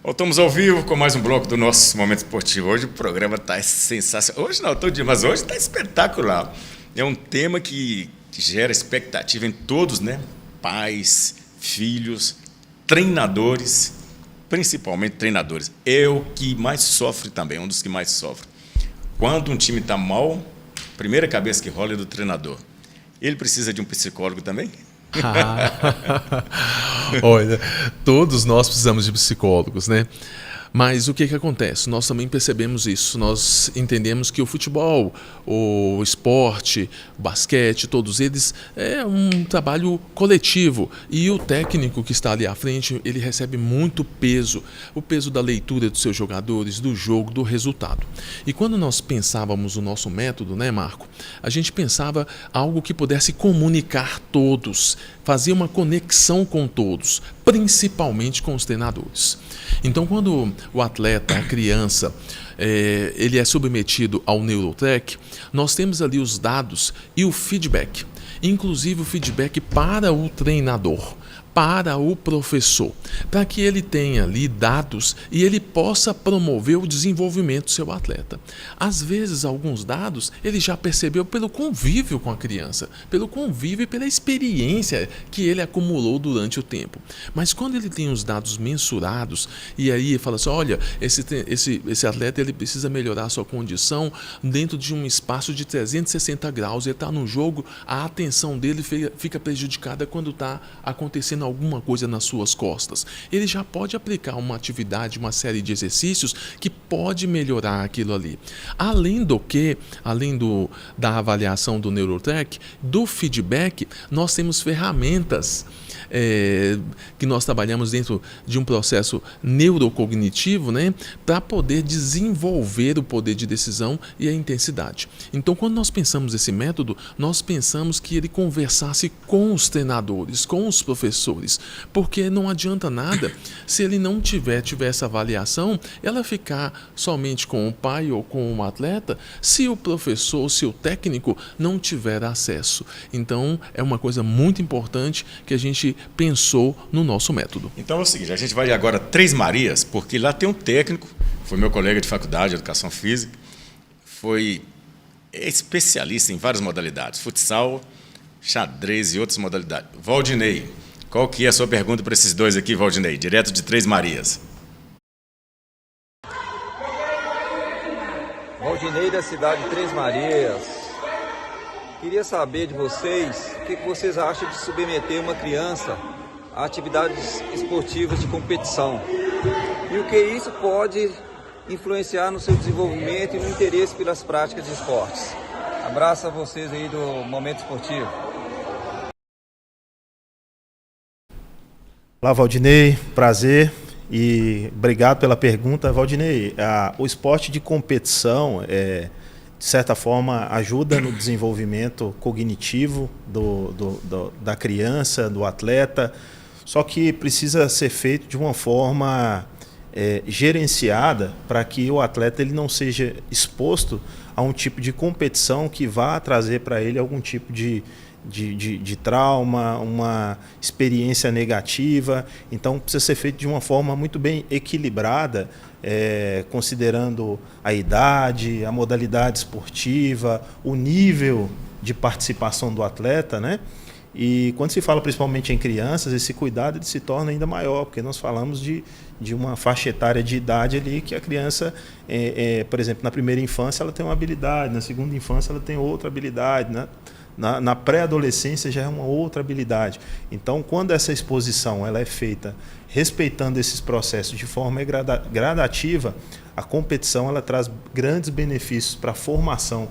Voltamos ao vivo com mais um bloco do nosso Momento Esportivo. Hoje o programa está sensacional. Hoje não, todo dia, mas hoje está espetacular. É um tema que gera expectativa em todos, né? Pais, filhos, treinadores, principalmente treinadores. É o que mais sofre também, um dos que mais sofre. Quando um time está mal, a primeira cabeça que rola é do treinador. Ele precisa de um psicólogo também? Olha, todos nós precisamos de psicólogos, né? Mas o que acontece? Nós também percebemos isso. Nós entendemos que o futebol, o esporte, o basquete, todos eles é um trabalho coletivo. E o técnico que está ali à frente, ele recebe muito peso. O peso da leitura dos seus jogadores, do jogo, do resultado. E quando nós pensávamos o nosso método, né, Marco? A gente pensava algo que pudesse comunicar todos, fazer uma conexão com todos, principalmente com os treinadores. Então, quando o atleta, a criança, ele é submetido ao Neurotech, nós temos ali os dados e o feedback, inclusive o feedback para o treinador, para o professor, para que ele tenha ali dados e ele possa promover o desenvolvimento do seu atleta. Às vezes, alguns dados ele já percebeu pelo convívio com a criança, pelo convívio e pela experiência que ele acumulou durante o tempo. Mas quando ele tem os dados mensurados e aí ele fala assim, olha, esse atleta ele precisa melhorar a sua condição dentro de um espaço de 360 graus, ele está no jogo, a atenção dele fica prejudicada quando está acontecendo alguma coisa nas suas costas. Ele já pode aplicar uma atividade, uma série de exercícios que pode melhorar aquilo ali. Além da avaliação do Neurotech, do feedback, nós temos ferramentas que nós trabalhamos dentro de um processo neurocognitivo, né, para poder desenvolver o poder de decisão e a intensidade. Então, quando nós pensamos esse método, nós pensamos que ele conversasse com os treinadores, com os professores, porque não adianta nada se ele não tiver essa avaliação, ela ficar somente com o pai ou com o atleta, se o professor, se o técnico não tiver acesso. Então, é uma coisa muito importante que a gente pensou no nosso método. Então é o seguinte, a gente vai agora a Três Marias, porque lá tem um técnico, foi meu colega de faculdade de educação física, foi especialista em várias modalidades, futsal, xadrez e outras modalidades. Valdinei, qual que é a sua pergunta para esses dois aqui, Valdinei, direto de Três Marias? Valdinei da cidade de Três Marias. Queria saber de vocês o que vocês acham de submeter uma criança a atividades esportivas de competição e o que isso pode influenciar no seu desenvolvimento e no interesse pelas práticas de esportes. Abraço a vocês aí do Momento Esportivo. Olá, Valdinei, prazer e obrigado pela pergunta. Valdinei, o esporte de competição de certa forma, ajuda no desenvolvimento cognitivo da criança, do atleta, só que precisa ser feito de uma forma gerenciada para que o atleta ele não seja exposto a um tipo de competição que vá trazer para ele algum tipo de trauma, uma experiência negativa. Então precisa ser feito de uma forma muito bem equilibrada, considerando a idade, a modalidade esportiva, o nível de participação do atleta, né? E quando se fala principalmente em crianças, esse cuidado ele se torna ainda maior, porque nós falamos de uma faixa etária de idade ali que a criança, por exemplo, na primeira infância ela tem uma habilidade, na segunda infância ela tem outra habilidade, né? Na pré-adolescência já é uma outra habilidade. Então, quando essa exposição ela é feita respeitando esses processos de forma gradativa, a competição ela traz grandes benefícios para a formação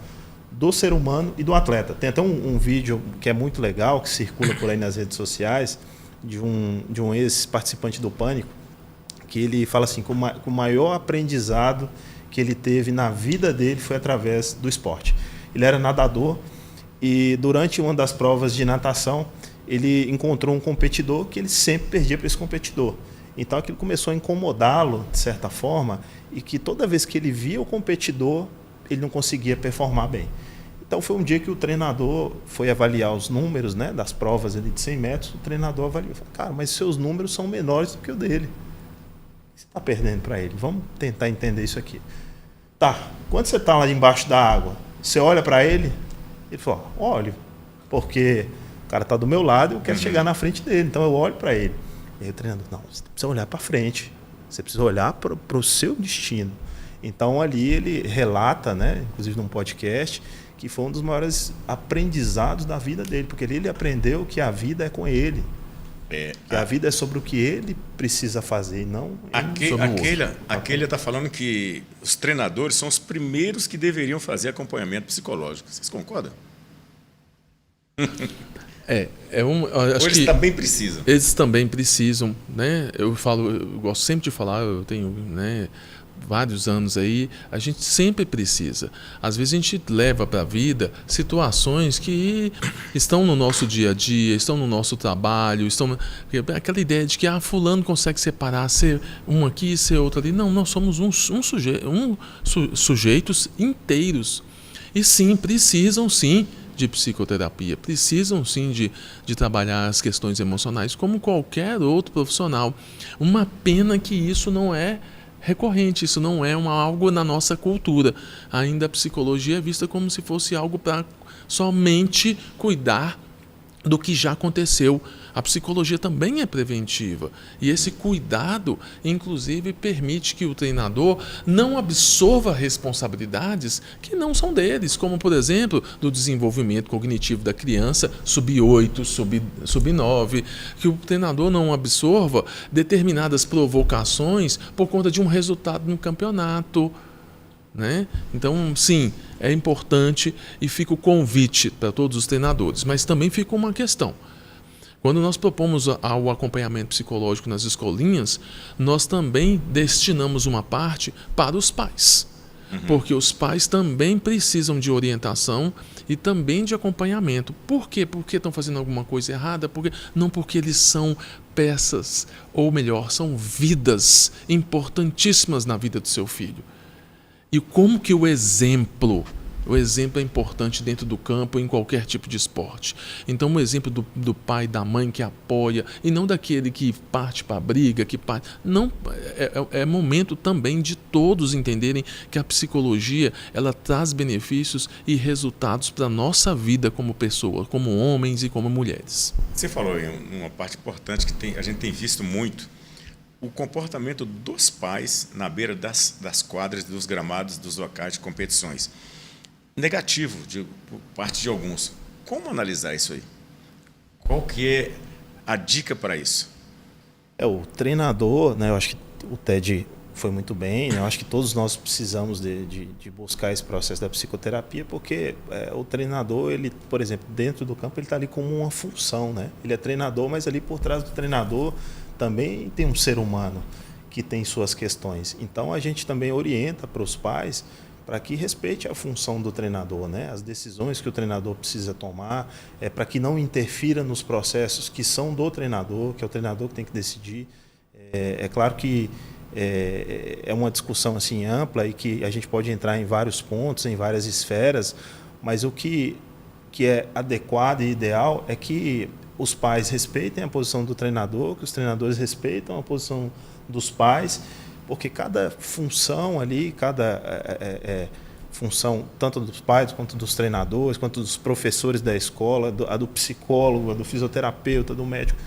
do ser humano e do atleta. Tem até um vídeo que é muito legal, que circula por aí nas redes sociais, de um ex-participante do Pânico, que ele fala assim, que o maior aprendizado que ele teve na vida dele foi através do esporte. Ele era nadador, e durante uma das provas de natação, ele encontrou um competidor que ele sempre perdia para esse competidor. Então aquilo começou a incomodá-lo, de certa forma, e que toda vez que ele via o competidor, ele não conseguia performar bem. Então foi um dia que o treinador foi avaliar os números, né, das provas ali de 100 metros, o treinador avaliou, falou, cara, mas seus números são menores do que o dele. que você está perdendo para ele? Vamos tentar entender isso aqui. Tá, quando você está lá embaixo da água, você olha para ele, ele fala, olho, porque o cara está do meu lado e eu quero chegar na frente dele, então eu olho para ele. E aí o treinador, não, você precisa olhar para frente, você precisa olhar para o seu destino. Então ali ele relata, né, inclusive num podcast, que foi um dos maiores aprendizados da vida dele, porque ele aprendeu que a vida é com ele. Que a vida é sobre o que ele precisa fazer, e não Aquele está falando que os treinadores são os primeiros que deveriam fazer acompanhamento psicológico. Vocês concordam? Acho Ou eles que também precisam? Eles também precisam, né? Eu gosto sempre de falar, eu tenho, né, vários anos aí, a gente sempre precisa. Às vezes a gente leva para a vida situações que estão no nosso dia a dia, estão no nosso trabalho, aquela ideia de que fulano consegue separar, ser um aqui, ser outro ali. Não, nós somos sujeitos inteiros. E sim, precisam sim de psicoterapia, precisam sim de trabalhar as questões emocionais como qualquer outro profissional. Uma pena que isso não é recorrente, isso não é algo na nossa cultura. Ainda a psicologia é vista como se fosse algo para somente cuidar do que já aconteceu. A psicologia também é preventiva. E esse cuidado, inclusive, permite que o treinador não absorva responsabilidades que não são deles, como, por exemplo, do desenvolvimento cognitivo da criança, sub-8, sub-9, que o treinador não absorva determinadas provocações por conta de um resultado no campeonato, né? Então, sim, é importante e fica o convite para todos os treinadores. Mas também fica uma questão. Quando nós propomos o acompanhamento psicológico nas escolinhas, nós também destinamos uma parte para os pais. Porque os pais também precisam de orientação e também de acompanhamento. Por quê? Porque estão fazendo alguma coisa errada? Não porque eles são peças, ou melhor, são vidas importantíssimas na vida do seu filho. E como que o exemplo é importante dentro do campo, em qualquer tipo de esporte. Então, o exemplo do pai, da mãe que apoia, e não daquele que parte para a briga, não, é momento também de todos entenderem que a psicologia, ela traz benefícios e resultados para a nossa vida como pessoa, como homens e como mulheres. Você falou em uma parte importante que a gente tem visto muito, o comportamento dos pais na beira das quadras, dos gramados, dos locais de competições. Negativo, por parte de alguns. Como analisar isso aí? Qual que é a dica para isso? O treinador, né, eu acho que o Ted foi muito bem, né, eu acho que todos nós precisamos de buscar esse processo da psicoterapia, porque o treinador, ele, por exemplo, dentro do campo, ele está ali como uma função, né? Ele é treinador, mas ali por trás do treinador também tem um ser humano que tem suas questões. Então, a gente também orienta para os pais para que respeite a função do treinador, né? As decisões que o treinador precisa tomar, para que não interfira nos processos que são do treinador, que é o treinador que tem que decidir. É claro que é uma discussão assim ampla e que a gente pode entrar em vários pontos, em várias esferas, mas o que é adequado e ideal é que os pais respeitem a posição do treinador, que os treinadores respeitam a posição dos pais, porque cada função ali, cada função, tanto dos pais, quanto dos treinadores, quanto dos professores da escola, a do psicólogo, a do fisioterapeuta, do médico,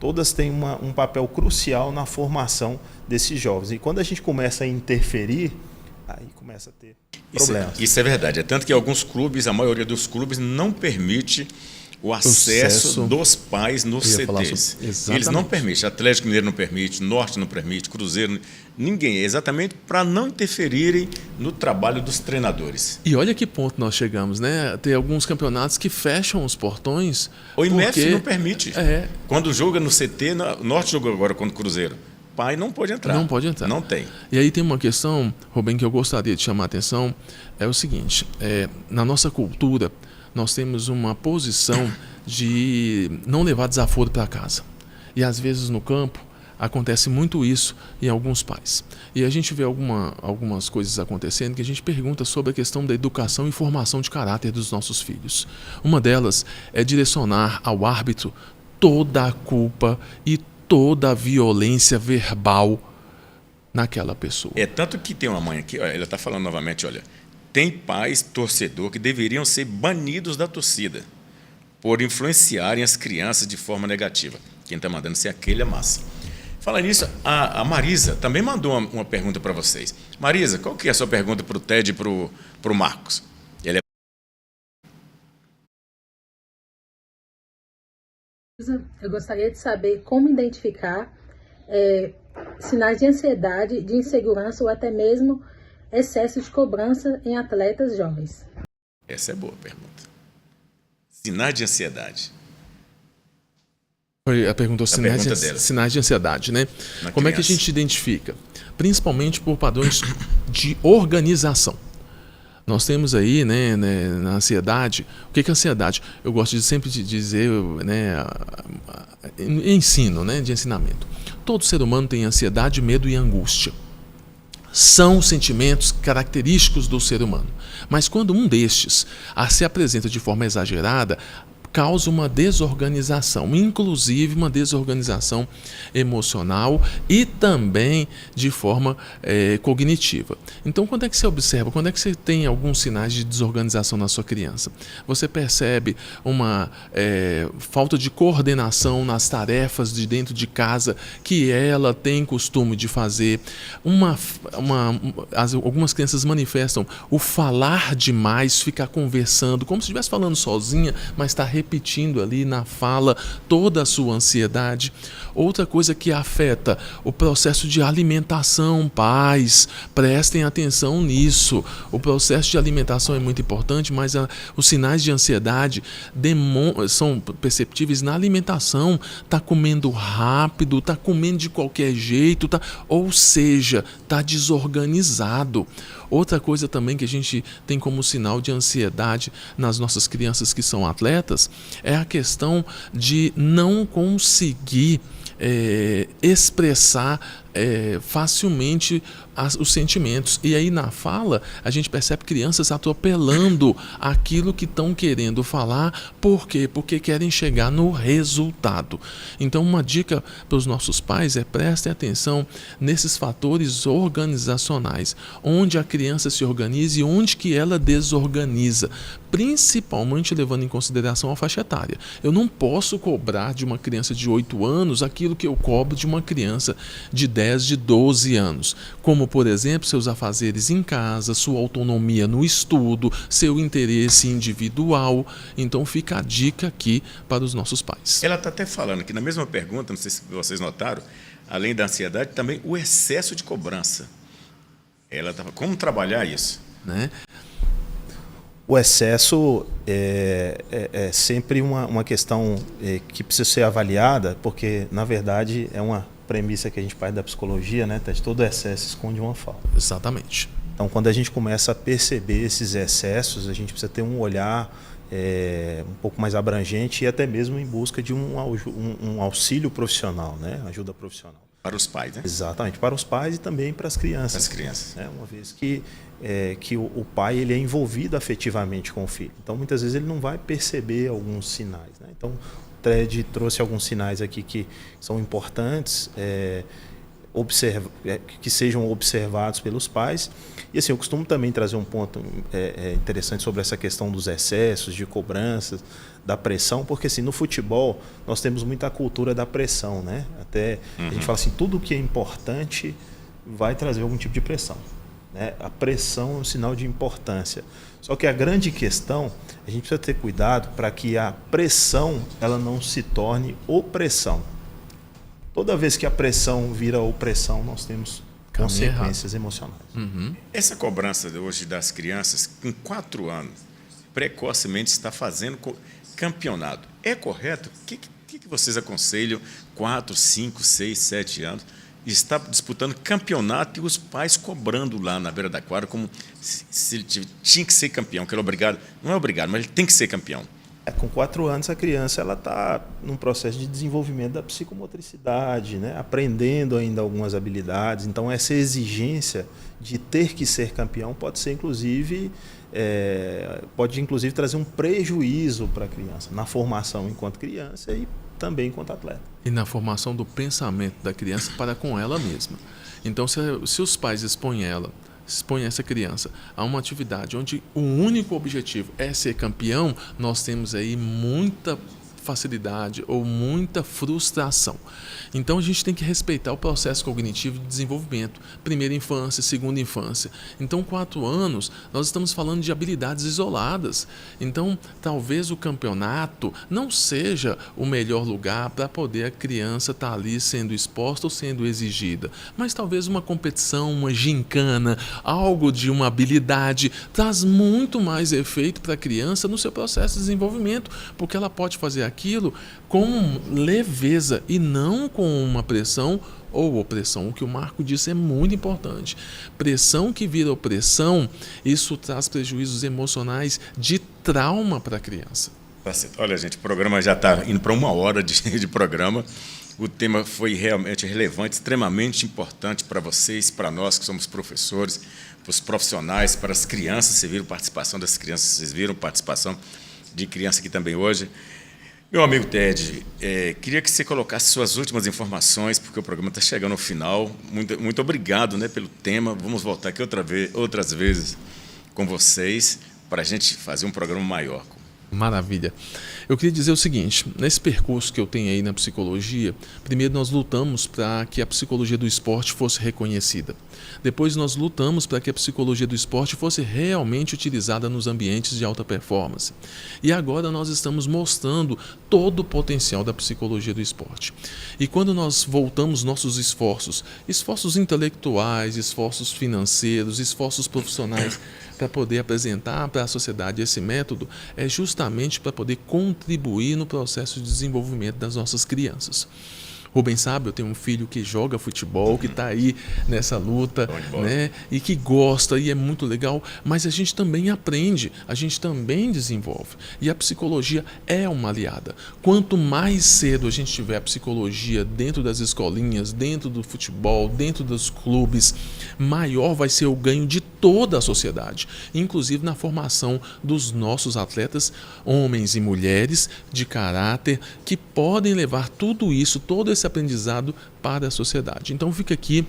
todas têm um papel crucial na formação desses jovens. E quando a gente começa a interferir, aí começa a ter problemas. Isso é verdade. É tanto que alguns clubes, a maioria dos clubes, não permite o acesso dos pais nos CTs. Eles não permitem. Atlético Mineiro não permite, Norte não permite, Cruzeiro, ninguém. É exatamente para não interferirem no trabalho dos treinadores. E olha que ponto nós chegamos, né? Tem alguns campeonatos que fecham os portões. O IMF não permite. Quando joga no CT, Norte jogou agora contra o Cruzeiro. Pai não pode entrar. Não pode entrar. Não tem. E aí tem uma questão, Rubem, que eu gostaria de chamar a atenção, é o seguinte, na nossa cultura, nós temos uma posição de não levar desaforo para casa. E às vezes no campo acontece muito isso em alguns pais. E a gente vê algumas coisas acontecendo que a gente pergunta sobre a questão da educação e formação de caráter dos nossos filhos. Uma delas é direcionar ao árbitro toda a culpa e toda a violência verbal naquela pessoa. É tanto que tem uma mãe aqui, olha, ela está falando novamente, olha, tem pais, torcedor, que deveriam ser banidos da torcida por influenciarem as crianças de forma negativa. Quem está mandando ser aquele é massa. Falando nisso, a Marisa também mandou uma pergunta para vocês. Marisa, qual que é a sua pergunta para o Ted e para o Marcos? Eu gostaria de saber como identificar sinais de ansiedade, de insegurança ou até mesmo excesso de cobrança em atletas jovens. Essa é boa pergunta. Sinais de ansiedade. A pergunta sinais de ansiedade, né? Como é que a gente identifica? Principalmente por padrões de organização. Nós temos aí, né, na ansiedade, o que é ansiedade? Eu gosto de sempre de dizer, né, ensino, né, de ensinamento. Todo ser humano tem ansiedade, medo e angústia. São sentimentos característicos do ser humano. Mas quando um destes se apresenta de forma exagerada, causa uma desorganização, inclusive uma desorganização emocional e também de forma cognitiva. Então, quando é que você observa, quando é que você tem alguns sinais de desorganização na sua criança? Você percebe uma falta de coordenação nas tarefas de dentro de casa que ela tem costume de fazer. Algumas crianças manifestam o falar demais, ficar conversando, como se estivesse falando sozinha, mas está repetindo ali na fala toda a sua ansiedade. Outra coisa que afeta o processo de alimentação, pais, prestem atenção nisso. O processo de alimentação é muito importante, mas os sinais de ansiedade são perceptíveis na alimentação. Está comendo rápido, está comendo de qualquer jeito, ou seja, está desorganizado. Outra coisa também que a gente tem como sinal de ansiedade nas nossas crianças que são atletas é a questão de não conseguir expressar facilmente os sentimentos. E aí na fala a gente percebe crianças atropelando aquilo que estão querendo falar. Por quê? Porque querem chegar no resultado. Então uma dica para os nossos pais é: prestem atenção nesses fatores organizacionais, onde a criança se organiza e onde que ela desorganiza, principalmente levando em consideração a faixa etária. Eu não posso cobrar de uma criança de 8 anos aquilo que eu cobro de uma criança de 10, de 12 anos, como, por exemplo, seus afazeres em casa, sua autonomia no estudo, seu interesse individual. Então fica a dica aqui para os nossos pais. Ela está até falando que na mesma pergunta, não sei se vocês notaram, além da ansiedade, também o excesso de cobrança. Ela estava como trabalhar isso? Né? O excesso é sempre uma questão que precisa ser avaliada, porque, na verdade, é uma premissa que a gente faz da psicologia, né? Todo excesso esconde uma falta. Exatamente. Então, quando a gente começa a perceber esses excessos, a gente precisa ter um olhar um pouco mais abrangente e até mesmo em busca de um auxílio profissional, né? Ajuda profissional. Para os pais, né? Exatamente, para os pais e também para as crianças. Para as crianças. Uma vez que o pai ele é envolvido afetivamente com o filho. Então, muitas vezes, ele não vai perceber alguns sinais, né? Então, o Ted trouxe alguns sinais aqui que são importantes, que sejam observados pelos pais. E assim, eu costumo também trazer um ponto interessante sobre essa questão dos excessos, de cobranças, da pressão, porque assim, no futebol nós temos muita cultura da pressão, né? Até a gente fala assim, tudo que é importante vai trazer algum tipo de pressão, né? A pressão é um sinal de importância. Só que a grande questão, a gente precisa ter cuidado para que a pressão ela não se torne opressão. Toda vez que a pressão vira opressão, nós temos consequências emocionais. Essa cobrança hoje das crianças, com 4 anos, precocemente está fazendo campeonato. É correto? O que vocês aconselham? 4, 5, 6, 7 anos, está disputando campeonato e os pais cobrando lá na beira da quadra como se ele tinha que ser campeão, que ele é obrigado. Não é obrigado, mas ele tem que ser campeão. Com 4 anos, a criança está num processo de desenvolvimento da psicomotricidade, né? Aprendendo ainda algumas habilidades. Então, essa exigência de ter que ser campeão pode ser, inclusive, trazer um prejuízo para a criança na formação enquanto criança e também enquanto atleta. E na formação do pensamento da criança para com ela mesma. Então, se os pais expõem essa criança a uma atividade onde o único objetivo é ser campeão, nós temos aí muita facilidade ou muita frustração. Então a gente tem que respeitar o processo cognitivo de desenvolvimento, primeira infância, segunda infância. Então 4 anos nós estamos falando de habilidades isoladas. Então talvez o campeonato não seja o melhor lugar para poder a criança estar ali sendo exposta ou sendo exigida, mas talvez uma competição, uma gincana, algo de uma habilidade traz muito mais efeito para a criança no seu processo de desenvolvimento, porque ela pode fazer aquilo com leveza e não com uma pressão ou opressão. O que o Marco disse é muito importante. Pressão que vira opressão, isso traz prejuízos emocionais de trauma para a criança. Olha, gente, o programa já está indo para 1 hora de programa. O tema foi realmente relevante, extremamente importante para vocês, para nós que somos professores, para os profissionais, para as crianças. Vocês viram a participação das crianças, vocês viram a participação de criança aqui também hoje. Meu amigo Ted, queria que você colocasse suas últimas informações, porque o programa está chegando ao final. Muito obrigado, né, pelo tema. Vamos voltar aqui outras vezes com vocês para a gente fazer um programa maior. Maravilha. Eu queria dizer o seguinte, nesse percurso que eu tenho aí na psicologia, primeiro nós lutamos para que a psicologia do esporte fosse reconhecida. Depois nós lutamos para que a psicologia do esporte fosse realmente utilizada nos ambientes de alta performance. E agora nós estamos mostrando todo o potencial da psicologia do esporte. E quando nós voltamos nossos esforços intelectuais, esforços financeiros, esforços profissionais, para poder apresentar para a sociedade esse método, é justamente para poder contribuir no processo de desenvolvimento das nossas crianças. Rubens sabe, eu tenho um filho que joga futebol, que está aí nessa luta, né? E que gosta, e é muito legal, mas a gente também aprende, a gente também desenvolve. E a psicologia é uma aliada. Quanto mais cedo a gente tiver a psicologia dentro das escolinhas, dentro do futebol, dentro dos clubes, maior vai ser o ganho de toda a sociedade, inclusive na formação dos nossos atletas, homens e mulheres de caráter, que podem levar tudo isso, todo esse aprendizado para a sociedade. Então fica aqui,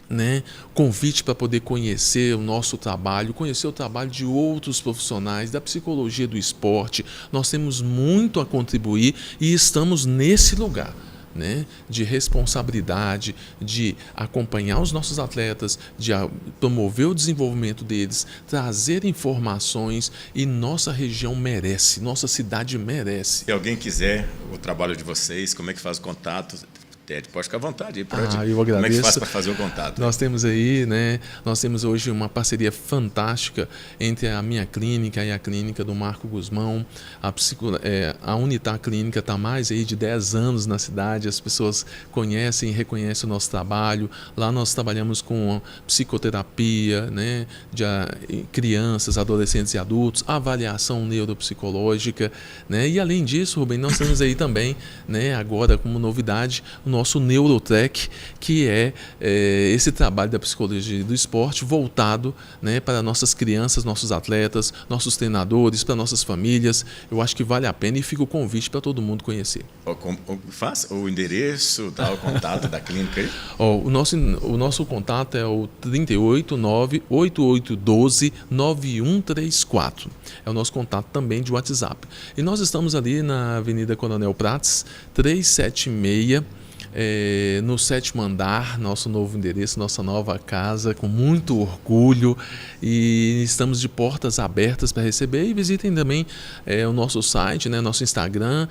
né, convite para poder conhecer o nosso trabalho, conhecer o trabalho de outros profissionais da psicologia do esporte. Nós temos muito a contribuir e estamos nesse lugar, né, de responsabilidade, de acompanhar os nossos atletas, de promover o desenvolvimento deles, trazer informações, e nossa região merece, nossa cidade merece. Se alguém quiser o trabalho de vocês, como é que faz o contato? Ted, pode ficar à vontade aí. Eu agradeço. Como é que faz para fazer o contato? Nós temos aí, né? Nós temos hoje uma parceria fantástica entre a minha clínica e a clínica do Marco Guzmão. A Unitar Clínica está há mais aí de 10 anos na cidade, as pessoas conhecem e reconhecem o nosso trabalho. Lá nós trabalhamos com psicoterapia, né, de crianças, adolescentes e adultos, avaliação neuropsicológica, né? E além disso, Rubem, nós temos aí também, né, agora como novidade, o nosso Neurotrack, que é esse trabalho da psicologia do esporte voltado, né, para nossas crianças, nossos atletas, nossos treinadores, para nossas famílias. Eu acho que vale a pena e fica o convite para todo mundo conhecer. Faz o endereço, tá, o contato da clínica aí? O nosso contato é o 389-8812-9134. É o nosso contato também de WhatsApp. E nós estamos ali na Avenida Coronel Prates, 376, no 7º andar, nosso novo endereço, nossa nova casa, com muito orgulho, e estamos de portas abertas para receber. E visitem também o nosso site, né, nosso Instagram,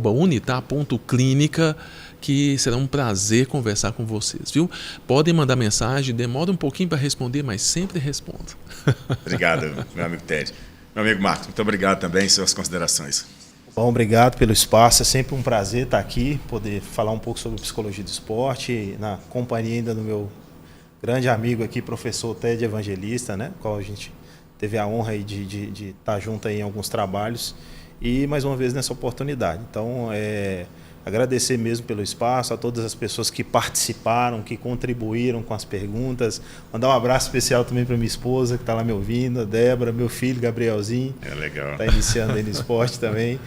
@unitar.clinica, que será um prazer conversar com vocês, viu? Podem mandar mensagem, demora um pouquinho para responder, mas sempre respondo. Obrigado, meu amigo Ted. Meu amigo Marcos, muito obrigado também, suas considerações. Bom, obrigado pelo espaço, é sempre um prazer estar aqui, poder falar um pouco sobre psicologia do esporte, na companhia ainda do meu grande amigo aqui, professor Ted Evangelista, né, com qual a gente teve a honra aí de estar junto aí em alguns trabalhos, e mais uma vez nessa oportunidade. Então, agradecer mesmo pelo espaço, a todas as pessoas que participaram, que contribuíram com as perguntas. Mandar um abraço especial também para minha esposa, que está lá me ouvindo, a Débora, meu filho, Gabrielzinho. Legal. Está iniciando aí no esporte também.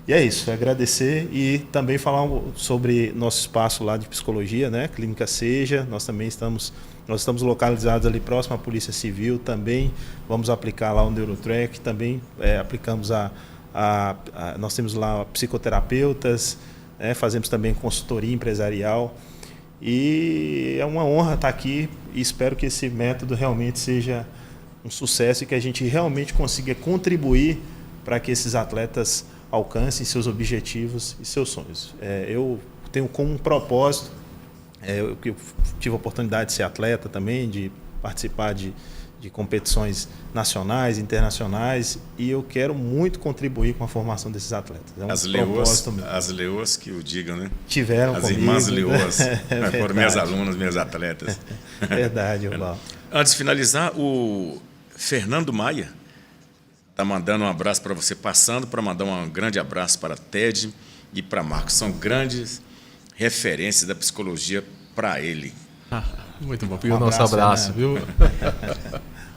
E é isso, agradecer e também falar sobre nosso espaço lá de psicologia, né? Clínica Seja. Nós estamos localizados ali próximo à Polícia Civil, também vamos aplicar lá o Neurotrack, também aplicamos nós temos lá psicoterapeutas, né? Fazemos também consultoria empresarial e é uma honra estar aqui e espero que esse método realmente seja um sucesso e que a gente realmente consiga contribuir para que esses atletas alcancem seus objetivos e seus sonhos. Eu tenho como um propósito, eu tive a oportunidade de ser atleta também, de participar de competições nacionais, internacionais, e eu quero muito contribuir com a formação desses atletas. É um as leoas que o digam, né? Tiveram as comigo, irmãs leoas, foram minhas alunas, minhas atletas. Verdade, Val. Antes de finalizar, o Fernando Maia está mandando um abraço para você, passando para mandar um grande abraço para Ted e para Marcos. São grandes referências da psicologia para ele. Muito bom. E o nosso abraço, né? Viu?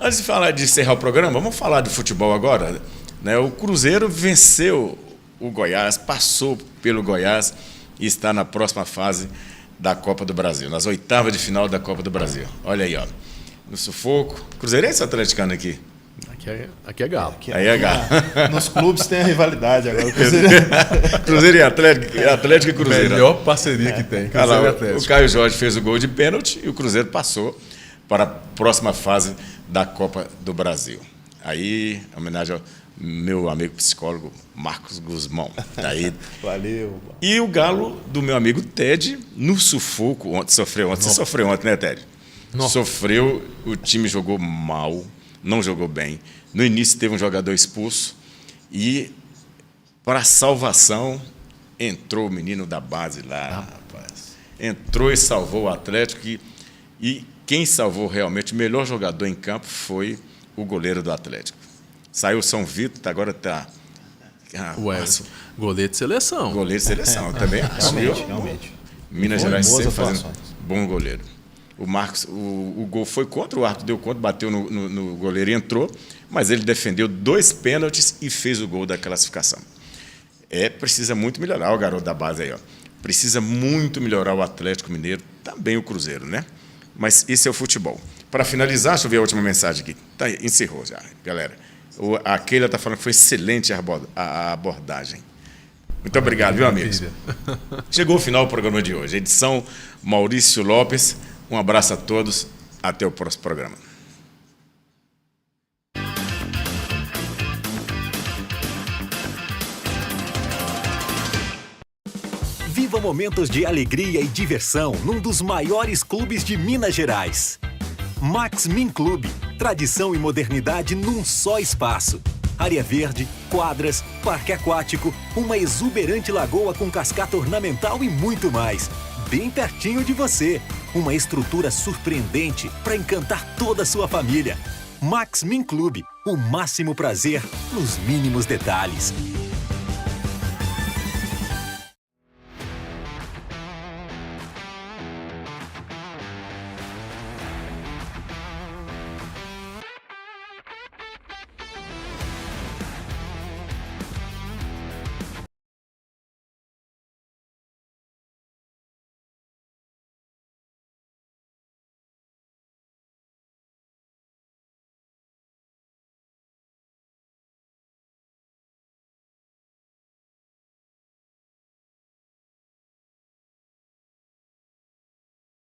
Antes de encerrar o programa, vamos falar de futebol agora. Né? O Cruzeiro venceu o Goiás, passou pelo Goiás e está na próxima fase da Copa do Brasil, nas oitavas de final da Copa do Brasil. Olha aí, ó, no sufoco. Cruzeirense ou atleticano aqui? Aqui é Galo. Aí é Galo. Nos clubes tem a rivalidade agora. Cruzeiro e Atlético e Cruzeiro. Melhor parceria que tem. O Caio Jorge fez o gol de pênalti e o Cruzeiro passou para a próxima fase da Copa do Brasil. Aí, homenagem ao meu amigo psicólogo Marcos Guzmão. Aí, valeu. E o Galo do meu amigo Ted, no sufoco, sofreu ontem. Você sofreu ontem, né, Ted? Nossa. Sofreu, o time jogou mal, não jogou bem. No início teve um jogador expulso e, para salvação, entrou o menino da base lá, rapaz. Entrou e salvou o Atlético e quem salvou realmente o melhor jogador em campo foi o goleiro do Atlético. Saiu o São Vitor, agora está... Goleiro de seleção. Goleiro de seleção, também acho. Realmente. Minas Gerais sempre fazendo bom goleiro. O Marcos, o gol foi contra, o árbitro deu conta, bateu no goleiro e entrou, mas ele defendeu 2 pênaltis e fez o gol da classificação. Precisa muito melhorar o garoto da base aí, ó. Precisa muito melhorar o Atlético Mineiro, também o Cruzeiro, né? Mas esse é o futebol. Para finalizar, deixa eu ver a última mensagem aqui. Tá, encerrou já, galera. A Keila está falando que foi excelente a abordagem. Muito obrigado, viu, amigos? Chegou o final do programa de hoje. Edição Maurício Lopes. Um abraço a todos. Até o próximo programa. Viva momentos de alegria e diversão num dos maiores clubes de Minas Gerais. Max Min Clube. Tradição e modernidade num só espaço. Área verde, quadras, parque aquático, uma exuberante lagoa com cascata ornamental e muito mais. Bem pertinho de você. Uma estrutura surpreendente para encantar toda a sua família. Max Min Clube. O máximo prazer nos mínimos detalhes.